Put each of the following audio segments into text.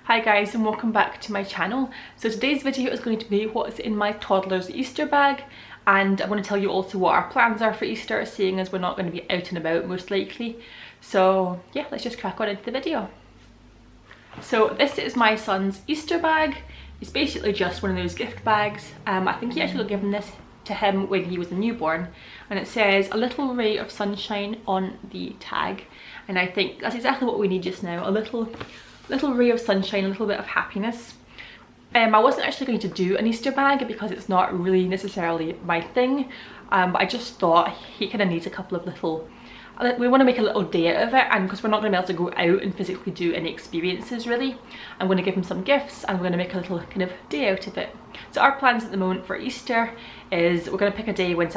Hi guys, and welcome back to my channel. So today's video is going to be what's in my toddler's Easter bag, and I'm going to tell you also what our plans are for Easter, seeing as we're not going to be out and about most likely. So yeah, let's just crack on into the video. So this is my son's Easter bag. It's basically just one of those gift bags. I think he actually given this to him when he was a newborn, and it says a little ray of sunshine on the tag, and I think that's exactly what we need just now. A little ray of sunshine, a little bit of happiness. I wasn't actually going to do an Easter bag because it's not really necessarily my thing, but I just thought he kind of needs a couple of little, we want to make a little day out of it, and because we're not going to be able to go out and physically do any experiences really, I'm going to give him some gifts and we're going to make a little kind of day out of it. So our plans at the moment for Easter is we're going to pick a day when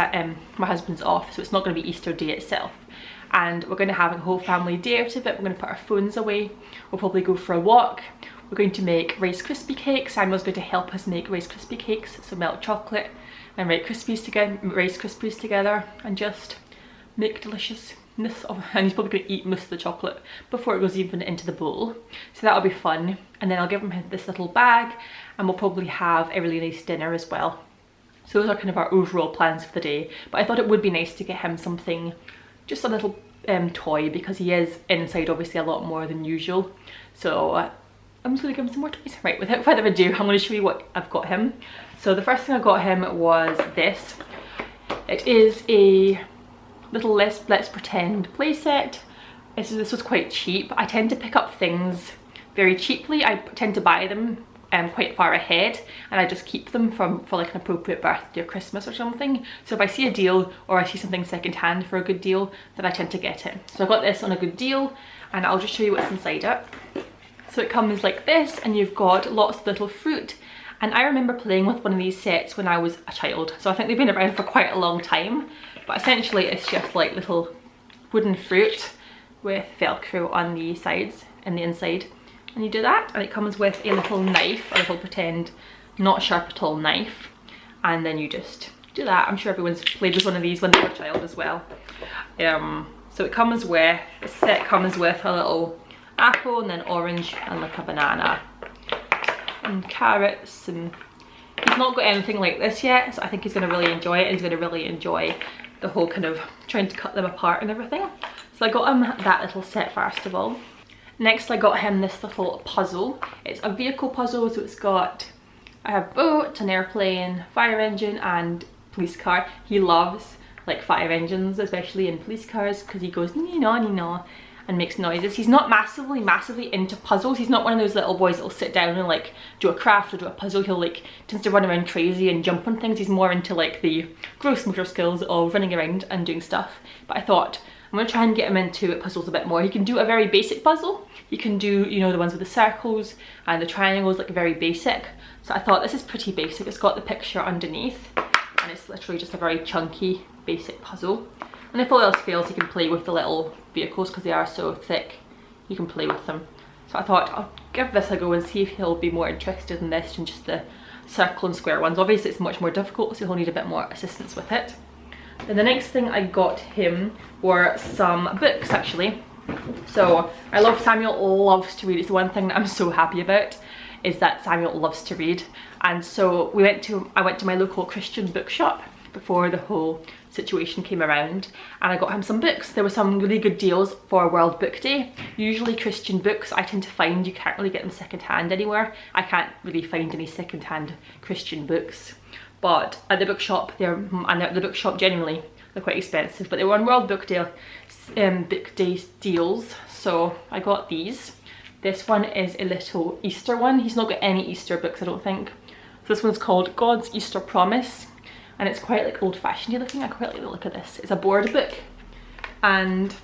my husband's off, so it's not going to be Easter day itself. And we're going to have a whole family day out of it. We're going to put our phones away. We'll probably go for a walk. We're going to make Rice Krispie cakes. Samuel's going to help us make Rice Krispie cakes, so melt chocolate and Rice Krispies together, and just make deliciousness of. And he's probably going to eat most of the chocolate before it goes even into the bowl. So that'll be fun. And then I'll give him this little bag, and we'll probably have a really nice dinner as well. So those are kind of our overall plans for the day. But I thought it would be nice to get him something, just a little toy, because he is inside obviously a lot more than usual. So I'm just going to give him some more toys. Right, without further ado, I'm going to show you what I've got him. So the first thing I got him was this. It is a little Let's Pretend play set. This was quite cheap. I tend to pick up things very cheaply. I tend to buy them quite far ahead, and I just keep them for like an appropriate birthday or Christmas or something. So if I see a deal or I see something second hand for a good deal, then I tend to get it. So I got this on a good deal, and I'll just show you what's inside it. So it comes like this, and you've got lots of little fruit, and I remember playing with one of these sets when I was a child, so I think they've been around for quite a long time. But essentially it's just like little wooden fruit with Velcro on the sides and the inside. And you do that, and it comes with a little knife, a little pretend not sharp at all knife, and then you just do that. I'm sure everyone's played with one of these when they were a child as well. So it comes with, the set comes with a little apple, and then orange, and like a banana and carrots, and he's not got anything like this yet, so I think he's going to really enjoy it, and he's going to really enjoy the whole kind of trying to cut them apart and everything. So I got him that little set first of all. Next I got him this little puzzle. It's a vehicle puzzle, so it's got a boat, an airplane, fire engine and police car. He loves like fire engines, especially in police cars, because he goes nee-naw and makes noises. He's not massively into puzzles. He's not one of those little boys that will sit down and like do a craft or do a puzzle. He'll like tends to run around crazy and jump on things. He's more into like the gross motor skills of running around and doing stuff. But I thought I'm going to try and get him into puzzles a bit more. He can do a very basic puzzle. He can do, you know, the ones with the circles and the triangles, like very basic. So I thought this is pretty basic. It's got the picture underneath, and it's literally just a very chunky basic puzzle. And if all else fails, he can play with the little vehicles because they are so thick. You can play with them. So I thought I'll give this a go and see if he'll be more interested in this than just the circle and square ones. Obviously it's much more difficult, so he'll need a bit more assistance with it. Then the next thing I got him were some books actually. So Samuel loves to read. It's the one thing that I'm so happy about, is that Samuel loves to read. And so I went to my local Christian bookshop before the whole situation came around, and I got him some books. There were some really good deals for World Book Day. Usually Christian books, I tend to find you can't really get them second hand anywhere. I can't really find any second hand Christian books. But at the bookshop, generally they're quite expensive, but they were on World Book Day deals, so I got these. This one is a little Easter one. He's not got any Easter books, I don't think. So this one's called God's Easter Promise, and it's quite like old-fashioned looking. I quite like the look of this. It's a board book, and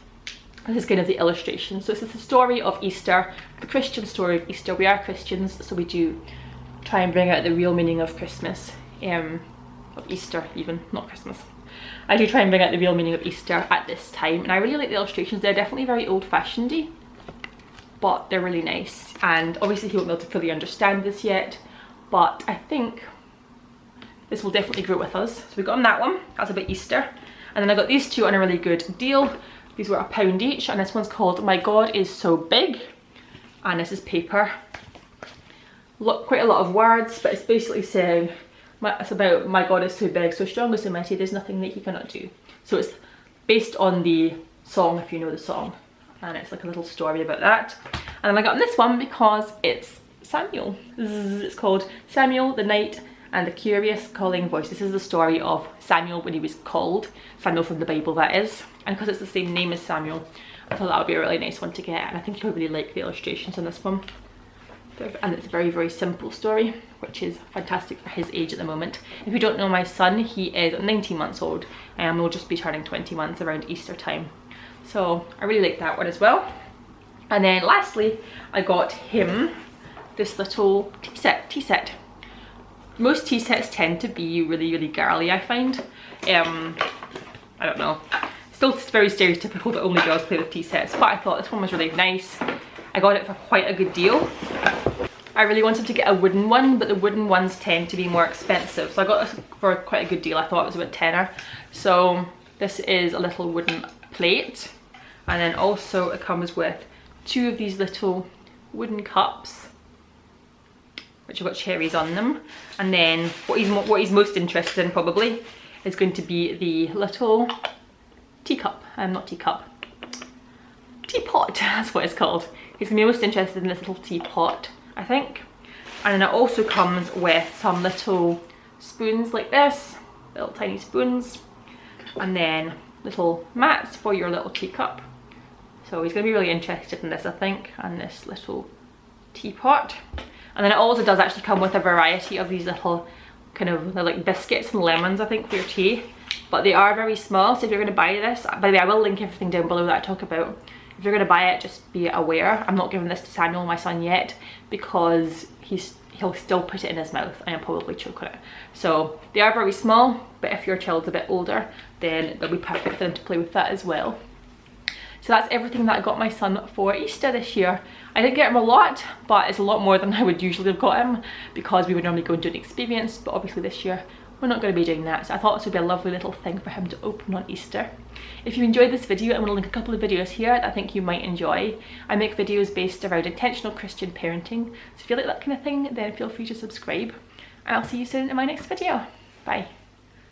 this is kind of the illustration. So this is the story of Easter, the Christian story of Easter. We are Christians, so we do try and bring out the real meaning of Christmas. Of Easter even, not Christmas. I do try and bring out the real meaning of Easter at this time, and I really like the illustrations. They're definitely very old-fashioned-y, but they're really nice. And obviously he won't be able to fully understand this yet, but I think this will definitely grow with us. So we got him that one, that's a bit Easter. And then I got these two on a really good deal. These were £1 each, and this one's called My God Is So Big, and this is paper quite a lot of words, but it's basically saying, it's about my God is so big, so strong, so mighty, there's nothing that he cannot do. So it's based on the song, if you know the song, and it's like a little story about that. And then I got this one because it's Samuel. It's called Samuel, the Knight and the Curious Calling Voice. This is the story of Samuel when he was called, Samuel from the Bible that is, and because it's the same name as Samuel, I thought that would be a really nice one to get, and I think you'll really like the illustrations on this one. And it's a very, very simple story, which is fantastic for his age at the moment. If you don't know my son, he is 19 months old and will just be turning 20 months around Easter time. So I really like that one as well. And then lastly, I got him this little tea set. Most tea sets tend to be really, really girly, I find. I don't know. Still very stereotypical that only girls play with tea sets, but I thought this one was really nice. I got it for quite a good deal. I really wanted to get a wooden one, but the wooden ones tend to be more expensive. So I got this for quite a good deal. I thought it was about tenner. So this is a little wooden plate. And then also it comes with 2 of these little wooden cups, which have got cherries on them. And then what he's most interested in probably is going to be the little teacup. Not teacup. Teapot, that's what it's called. He's going to be most interested in this little teapot, I think. And then it also comes with some little spoons like this, little tiny spoons, and then little mats for your little teacup. So he's going to be really interested in this, I think, and this little teapot. And then it also does actually come with a variety of these little kind of like biscuits and lemons, I think, for your tea. But they are very small, so if you're going to buy this, by the way, I will link everything down below that I talk about. If you're going to buy it, just be aware. I'm not giving this to Samuel, my son, yet, because he'll still put it in his mouth and he'll probably choke on it. So they are very small, but if your child's a bit older, then they'll be perfect for them to play with that as well. So that's everything that I got my son for Easter this year. I didn't get him a lot, but it's a lot more than I would usually have got him because we would normally go and do an experience, but obviously this year we're not going to be doing that. So I thought this would be a lovely little thing for him to open on Easter. If you enjoyed this video, I'm going to link a couple of videos here that I think you might enjoy. I make videos based around intentional Christian parenting, so if you like that kind of thing, then feel free to subscribe. And I'll see you soon in my next video. Bye.